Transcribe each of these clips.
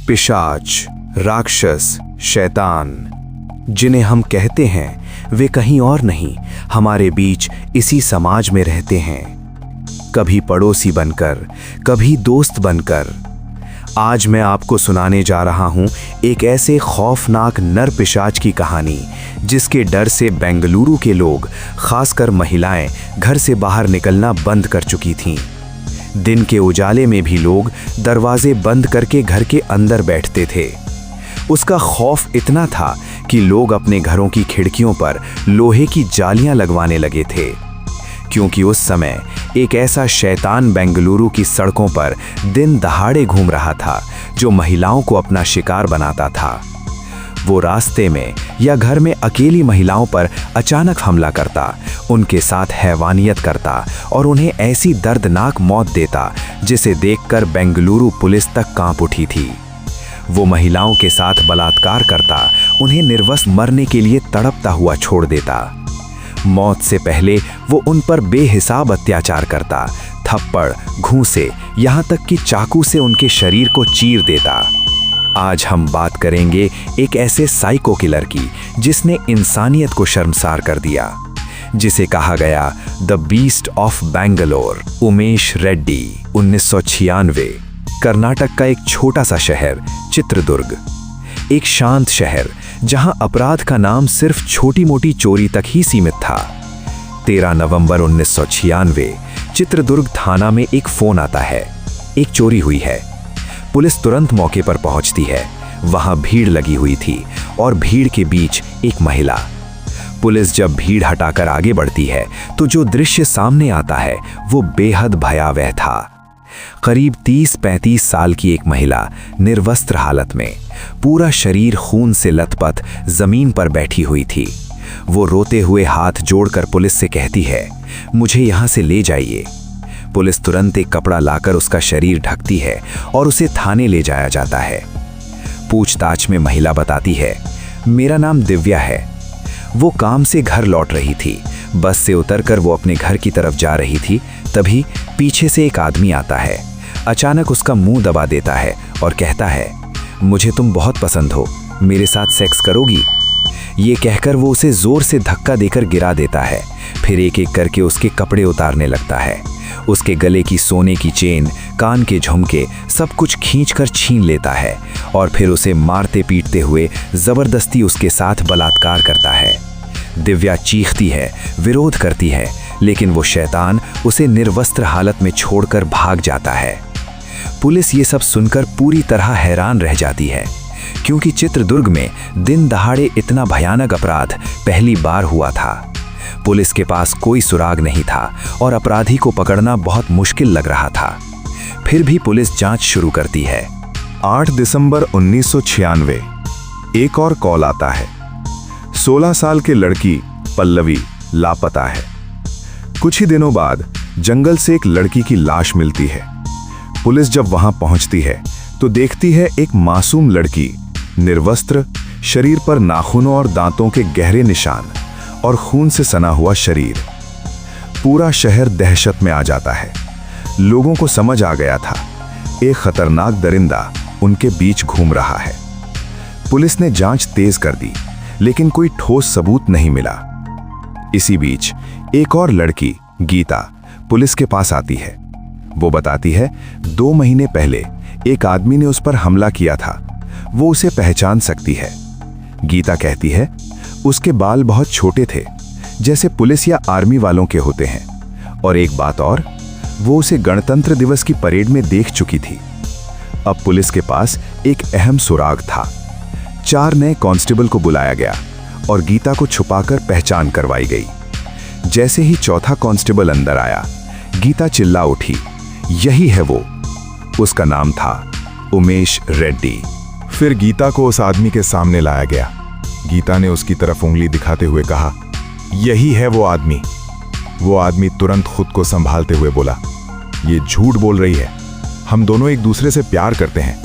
पिशाच, राक्षस, शैतान जिन्हें हम कहते हैं वे कहीं और नहीं, हमारे बीच इसी समाज में रहते हैं, कभी पड़ोसी बनकर, कभी दोस्त बनकर। आज मैं आपको सुनाने जा रहा हूं एक ऐसे खौफनाक नर पिशाच की कहानी जिसके डर से बेंगलुरु के लोग, खासकर महिलाएं, घर से बाहर निकलना बंद कर चुकी थीं। दिन के उजाले में भी लोग दरवाजे बंद करके घर के अंदर बैठते थे। उसका खौफ इतना था कि लोग अपने घरों की खिड़कियों पर लोहे की जालियां लगवाने लगे थे, क्योंकि उस समय एक ऐसा शैतान बेंगलुरु की सड़कों पर दिन दहाड़े घूम रहा था जो महिलाओं को अपना शिकार बनाता था। वो रास्ते में या घर में अकेली महिलाओं पर अचानक हमला करता, उनके साथ हैवानियत करता और उन्हें ऐसी दर्दनाक मौत देता जिसे देखकर बेंगलुरु पुलिस तक कांप उठी थी। वो महिलाओं के साथ बलात्कार करता, उन्हें निर्वस्त्र मरने के लिए तड़पता हुआ छोड़ देता। मौत से पहले वो उन पर बेहिसाब अत्याचार करता, थप्पड़, घूंसे, यहाँ तक कि चाकू से उनके शरीर को चीर देता। आज हम बात करेंगे एक ऐसे साइको किलर की जिसने इंसानियत को शर्मसार कर दिया, जिसे कहा गया the beast of Bangalore. Umesh Reddy. 1996। Karnataka का एक छोटा सा शहर चित्रदुर्ग, एक शांत शहर जहां अपराध का नाम सिर्फ छोटी मोटी चोरी तक ही सीमित था। 13 नवंबर 1996 चित्रदुर्ग थाना में एक फोन आता है, एक चोरी हुई है। पुलिस तुरंत मौके पर पहुंचती है। वहां भीड़ लगी हुई थी और भीड़ के बीच एक महिला। पुलिस जब भीड़ हटाकर आगे बढ़ती है तो जो दृश्य सामने आता है वो बेहद भयावह था। करीब 30-35 साल की एक महिला निर्वस्त्र हालत में, पूरा शरीर खून से लथपथ, जमीन पर बैठी हुई थी। वो रोते हुए हाथ जोड़कर पुलिस से कहती है, मुझे यहाँ से ले जाइए। पुलिस तुरंत एक कपड़ा लाकर उसका शरीर ढकती है और उसे थाने ले जाया जाता है। पूछताछ में महिला बताती है, मेरा नाम दिव्या है। वो काम से घर लौट रही थी। बस से उतरकर वो अपने घर की तरफ जा रही थी, तभी पीछे से एक आदमी आता है। अचानक उसका मुंह दबा देता है और कहता है, मुझे तुम बहुत पसंद हो, मेरे साथ सेक्स करोगी? ये कहकर वो उसे जोर से धक्का देकर गिरा देता है। फिर एक एक करके उसके कपड़े उतारने लगता है। उसके गले की सोने की चेन, कान के झुमके, सब कुछ खींचकर छीन लेता है और फिर उसे मारते पीटते हुए जबरदस्ती उसके साथ बलात्कार करता है। दिव्या चीखती है, विरोध करती है, लेकिन वो शैतान उसे निर्वस्त्र हालत में छोड़कर भाग जाता है। पुलिस ये सब सुनकर पूरी तरह हैरान रह जाती है, क्योंकि चित्रदुर्ग में दिन दहाड़े इतना भयानक अपराध पहली बार हुआ था। पुलिस के पास कोई सुराग नहीं था और अपराधी को पकड़ना बहुत मुश्किल लग रहा था। फिर भी पुलिस जांच शुरू करती है। 8 दिसंबर 1996 एक और कॉल आता है। 16 साल की लड़की पल्लवी लापता है। कुछ ही दिनों बाद जंगल से एक लड़की की लाश मिलती है। पुलिस जब वहां पहुंचती है तो देखती है एक मासूम लड़की, निर्वस्त्र, शरीर पर नाखूनों और दांतों के गहरे निशान और खून से सना हुआ शरीर। पूरा शहर दहशत में आ जाता है। लोगों को समझ आ गया था, एक खतरनाक दरिंदा उनके बीच घूम रहा है। पुलिस ने जांच तेज कर दी, लेकिन कोई ठोस सबूत नहीं मिला। इसी बीच एक और लड़की, गीता, पुलिस के पास आती है। वो बताती है, 2 महीने पहले एक आदमी ने उस पर हमला किया था, वो उसे पहचान सकती है। गीता कहती है, उसके बाल बहुत छोटे थे, जैसे पुलिस या आर्मी वालों के होते हैं, और एक बात और, वो उसे गणतंत्र दिवस की परेड में देख चुकी थी। अब पुलिस के पास एक अहम सुराग था। 4 नए कांस्टेबल को बुलाया गया और गीता को छुपाकर पहचान करवाई गई। जैसे ही चौथा कांस्टेबल अंदर आया, गीता चिल्ला उठी, यही है वो। उसका नाम था उमेश रेड्डी। फिर गीता को उस आदमी के सामने लाया गया। गीता ने उसकी तरफ उंगली दिखाते हुए कहा, यही है वो आदमी। वो आदमी तुरंत खुद को संभालते हुए बोला, ये झूठ बोल रही है, हम दोनों एक दूसरे से प्यार करते हैं,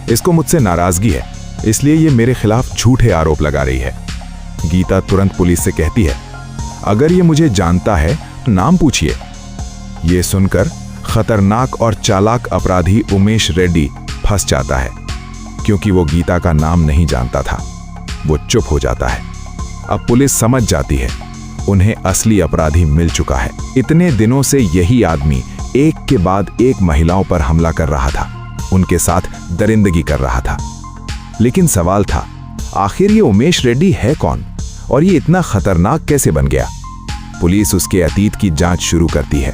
इसको मुझसे नाराजगी है, इसलिए ये मेरे खिलाफ झूठे आरोप लगा रही है। गीता तुरंत पुलिस से कहती है, अगर ये मुझे जानता है तो नाम पूछिए। ये सुनकर खतरनाक और चालाक अपराधी उमेश रेड्डी फंस जाता है, क्योंकि वो गीता का नाम नहीं जानता था। वो चुप हो जाता है। अब पुलिस समझ जाती है उन्हें असली अपराधी मिल चुका है। इतने दिनों से यही आदमी एक के बाद एक महिलाओं पर हमला कर रहा था, उनके साथ दरिंदगी कर रहा था। लेकिन सवाल था, आखिर ये उमेश रेड्डी है कौन और ये इतना खतरनाक कैसे बन गया? पुलिस उसके अतीत की जांच शुरू करती है।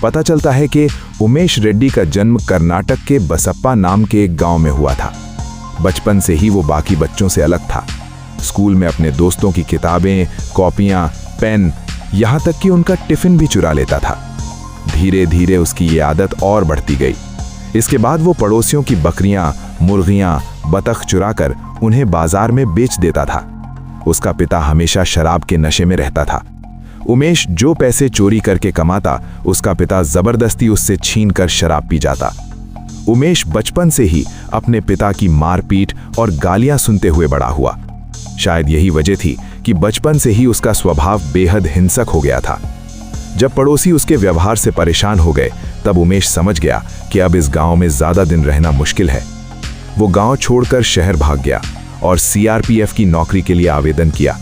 पता चलता है कि उमेश रेड्डी का जन्म कर्नाटक के बसप्पा नाम के एक गांव में हुआ था। बचपन से ही वो बाकी बच्चों से अलग था। स्कूल में अपने दोस्तों की किताबें, कॉपियां, पेन, यहां तक कि उनका टिफिन भी चुरा लेता था। धीरे धीरे उसकी ये आदत और बढ़ती गई। इसके बाद वो पड़ोसियों की बकरियां, मुर्गियां, बतख चुराकर उन्हें बाजार में बेच देता था। उसका पिता हमेशा शराब के नशे में रहता था। उमेश जो पैसे चोरी करके कमाता, उसका पिता जबरदस्ती उससे छीनकर शराब पी जाता। उमेश बचपन से ही अपने पिता की मारपीट और गालियां सुनते हुए बड़ा हुआ। शायद यही वजह थी कि बचपन से ही उसका स्वभाव बेहद हिंसक हो गया था। जब पड़ोसी उसके व्यवहार से परेशान हो गए, तब उमेश समझ गया कि अब इस गांव में ज्यादा दिन रहना मुश्किल है। वो गांव छोड़कर शहर भाग गया और सीआरपीएफ की नौकरी के लिए आवेदन किया।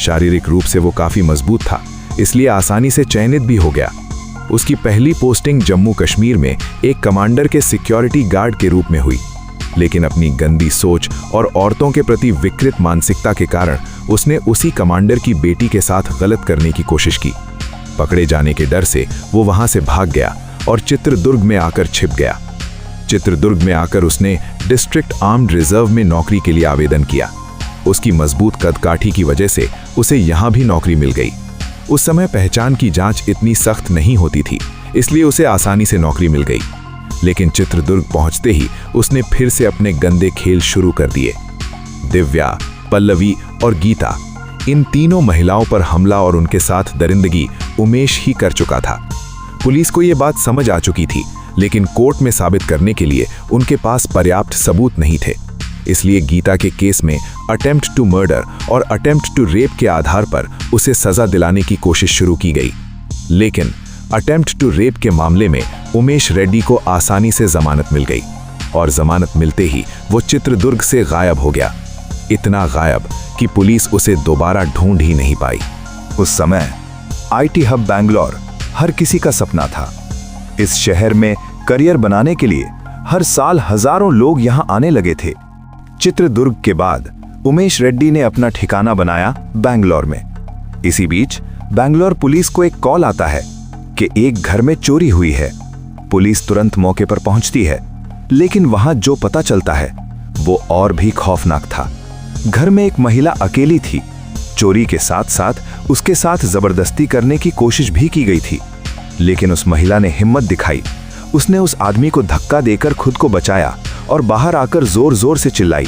शारीरिक रूप से वो काफी मजबूत था, इसलिए आसानी से चयनित भी हो गया। उसकी पहली पोस्टिंग जम्मू कश्मीर में एक कमांडर के सिक्योरिटी गार्ड के रूप में हुई। लेकिन अपनी गंदी सोच और औरतों के प्रति विकृत मानसिकता के कारण उसने उसी कमांडर की बेटी के साथ गलत करने की कोशिश की। पकड़े जाने के डर से वो वहां से भाग गया और चित्रदुर्ग में आकर छिप गया। चित्रदुर्ग में आकर उसने डिस्ट्रिक्ट आर्म्ड रिजर्व में नौकरी के लिए आवेदन किया। उसकी मजबूत कदकाठी की वजह से उसे यहां भी नौकरी मिल गई। उस समय पहचान की जांच इतनी सख्त नहीं होती थी, इसलिए उसे आसानी से नौकरी मिल गई। लेकिन चित्रदुर्ग पहुंचते ही उसने फिर से अपने गंदे खेल शुरू कर दिए। दिव्या, पल्लवी और गीता, इन तीनों महिलाओं पर हमला और उनके साथ दरिंदगी उमेश ही कर चुका था। पुलिस को यह बात समझ आ चुकी थी, लेकिन कोर्ट में साबित करने के लिए उनके पास पर्याप्त सबूत नहीं थे। इसलिए गीता के केस में अटेम्प्ट टू मर्डर और अटेम्प्ट टू रेप के आधार पर उसे सजा दिलाने की कोशिश शुरू की गई। लेकिन अटेम्प्ट टू रेप के मामले में उमेश रेड्डी को आसानी से जमानत मिल गई और जमानत मिलते ही वो चित्रदुर्ग से गायब हो गया। इतना गायब कि पुलिस उसे दोबारा ढूंढ ही नहीं पाई। उस समय आईटी हब बैंगलोर हर किसी का सपना था। इस शहर में करियर बनाने के लिए हर साल हजारों लोग यहां आने लगे थे। चित्रदुर्ग के बाद उमेश रेड्डी ने अपना ठिकाना बनाया बैंगलोर में। इसी बीच बैंगलोर पुलिस को एक कॉल आता है कि एक घर में चोरी हुई है। पुलिस तुरंत मौके पर पहुंचती है, लेकिन वहां जो पता चलता है वो और भी खौफनाक था। घर में एक महिला अकेली थी। चोरी के साथ साथ उसके साथ जबरदस्ती करने की कोशिश भी की गई थी, लेकिन उस महिला ने हिम्मत दिखाई। उसने उस आदमी को धक्का देकर खुद को बचाया और बाहर आकर जोर जोर से चिल्लाई।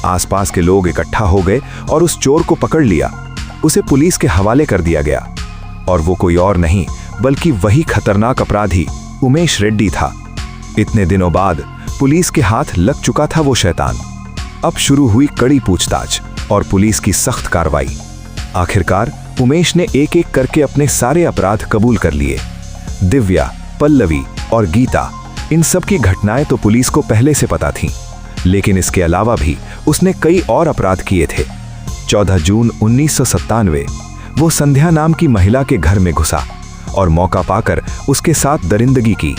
आसपास के लोग इकट्ठा हो गए और उस चोर को पकड़ लिया। उसे पुलिस के हवाले कर दिया गया और वो कोई और नहीं बल्कि वही खतरनाक अपराधी उमेश रेड्डी था। इतने दिनों बाद पुलिस के हाथ लग चुका था वो शैतान। अब शुरू हुई कड़ी पूछताछ और पुलिस की सख्त कार्रवाई। आखिरकार उमेश ने एक एक करके अपने सारे अपराध कबूल कर लिए। दिव्या, पल्लवी और गीता, इन सब की घटनाएं तो पुलिस को पहले से पता थीं, लेकिन इसके अलावा भी उसने कई और अपराध किए थे। 14 जून 1997 वो संध्या नाम की महिला के घर में घुसा और मौका पाकर उसके साथ दरिंदगी की।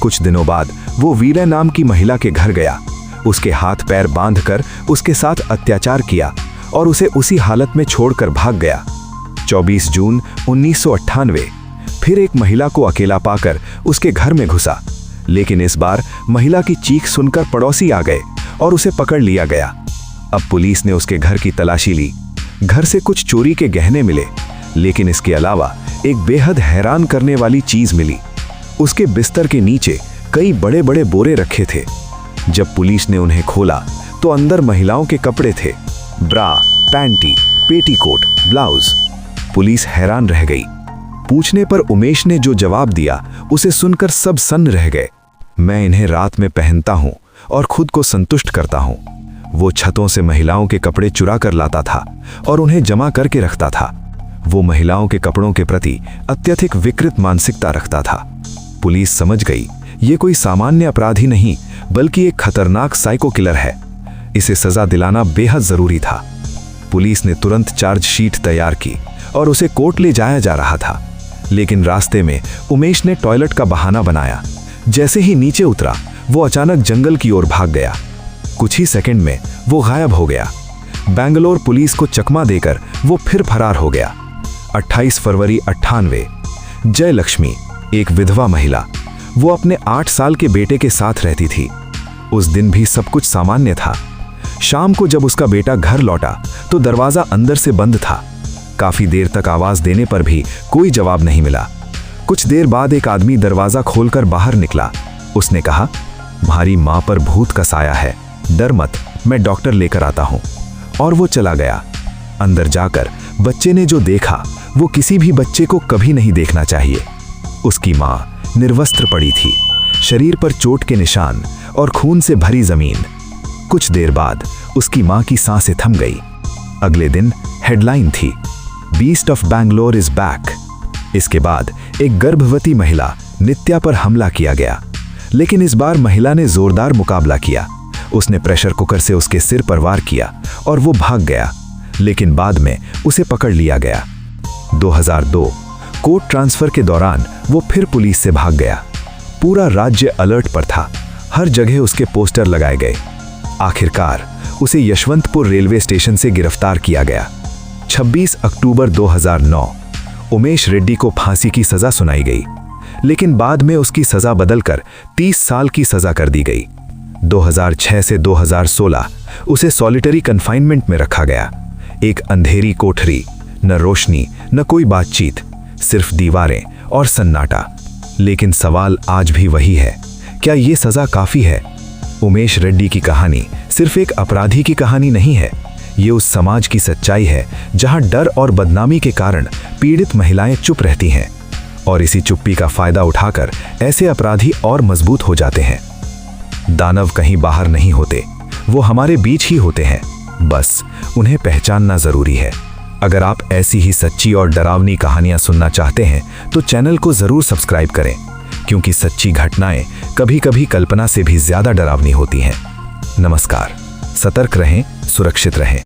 कुछ दिनों बाद वो वीरा नाम की महिला के घर गया, उसके हाथ पैर बांधकर उसके साथ अत्याचार किया और उसे उसी हालत में छोड़कर भाग गया। 24 जून 1998 फिर एक महिला को अकेला पाकर उसके घर में घुसा, लेकिन इस बार महिला की चीख सुनकर पड़ोसी आ गए और उसे पकड़ लिया गया। अब पुलिस ने उसके घर की तलाशी ली। घर से कुछ चोरी के गहने मिले, लेकिन इसके अलावा एक बेहद हैरान करने वाली चीज मिली। उसके बिस्तर के नीचे कई बड़े बड़े बोरे रखे थे। जब पुलिस ने उन्हें खोला तो अंदर महिलाओं के कपड़े थे, ब्रा, पैंटी, पेटीकोट, ब्लाउज। पुलिस हैरान रह गई। पूछने पर उमेश ने जो जवाब दिया उसे सुनकर सब सन्न रह गए। मैं इन्हें रात में पहनता हूं और खुद को संतुष्ट करता हूं। वो छतों से महिलाओं के कपड़े चुरा कर लाता था और उन्हें जमा करके रखता था। वो महिलाओं के कपड़ों के प्रति अत्यधिक विकृत मानसिकता रखता था। पुलिस समझ गई ये कोई सामान्य अपराधी नहीं बल्कि एक खतरनाक साइको किलर है। इसे सजा दिलाना बेहद जरूरी था। पुलिस ने तुरंत चार्जशीट तैयार की और उसे कोर्ट ले जाया जा रहा था, लेकिन रास्ते में उमेश ने टॉयलेट का बहाना बनाया। जैसे ही नीचे उतरा, वो अचानक जंगल की ओर भाग गया। कुछ ही सेकंड में वो गायब हो गया। बैंगलोर पुलिस को चकमा देकर वो फिर फरार हो गया। 28 फरवरी 98। जय लक्ष्मी, एक विधवा महिला, वो अपने 8 साल के बेटे के साथ रहती थी। उस दिन भी सब कुछ सामान्य था। शाम को जब उसका बेटा घर लौटा तो दरवाजा अंदर से बंद था। काफी देर तक आवाज देने पर भी कोई जवाब नहीं मिला। कुछ देर बाद एक आदमी दरवाजा खोलकर बाहर निकला। उसने कहा, तुम्हारी मां पर भूत का साया है, डर मत, मैं डॉक्टर लेकर आता हूं। और वो चला गया। अंदर जाकर बच्चे ने जो देखा वो किसी भी बच्चे को कभी नहीं देखना चाहिए। उसकी मां निर्वस्त्र पड़ी थी, शरीर पर चोट के निशान और खून से भरी जमीन। कुछ देर बाद उसकी मां की सांसें थम गई। अगले दिन हेडलाइन थी, beast of Bangalore is back. इसके बाद एक गर्भवती महिला नित्या पर हमला किया गया, लेकिन इस बार महिला ने जोरदार मुकाबला किया। उसने प्रेशर कुकर से उसके सिर पर वार किया और वो भाग गया, लेकिन बाद में उसे पकड़ लिया गया। 2002 कोर्ट ट्रांसफर के दौरान वो फिर पुलिस से भाग गया। पूरा राज्य अलर्ट पर था, हर जगह उसके पोस्टर लगाए गए। आखिरकार उसे यशवंतपुर रेलवे स्टेशन से गिरफ्तार किया गया। 26 अक्टूबर 2009 उमेश रेड्डी को फांसी की सजा सुनाई गई, लेकिन बाद में उसकी सजा बदलकर 30 साल की सजा कर दी गई। 2006 से 2016 उसे सॉलिटरी कन्फाइनमेंट में रखा गया। एक अंधेरी कोठरी, न रोशनी न कोई बातचीत, सिर्फ दीवारें और सन्नाटा। लेकिन सवाल आज भी वही है, क्या ये सजा काफी है? उमेश रेड्डी की कहानी सिर्फ एक अपराधी की कहानी नहीं है, ये उस समाज की सच्चाई है जहां डर और बदनामी के कारण पीड़ित महिलाएं चुप रहती हैं, और इसी चुप्पी का फायदा उठाकर ऐसे अपराधी और मजबूत हो जाते हैं। दानव कहीं बाहर नहीं होते, वो हमारे बीच ही होते हैं, बस उन्हें पहचानना जरूरी है। अगर आप ऐसी ही सच्ची और डरावनी कहानियां सुनना चाहते हैं तो चैनल को जरूर सब्सक्राइब करें, क्योंकि सच्ची घटनाएं कभी-कभी कल्पना से भी ज्यादा डरावनी होती हैं। नमस्कार, सतर्क रहें, सुरक्षित रहें।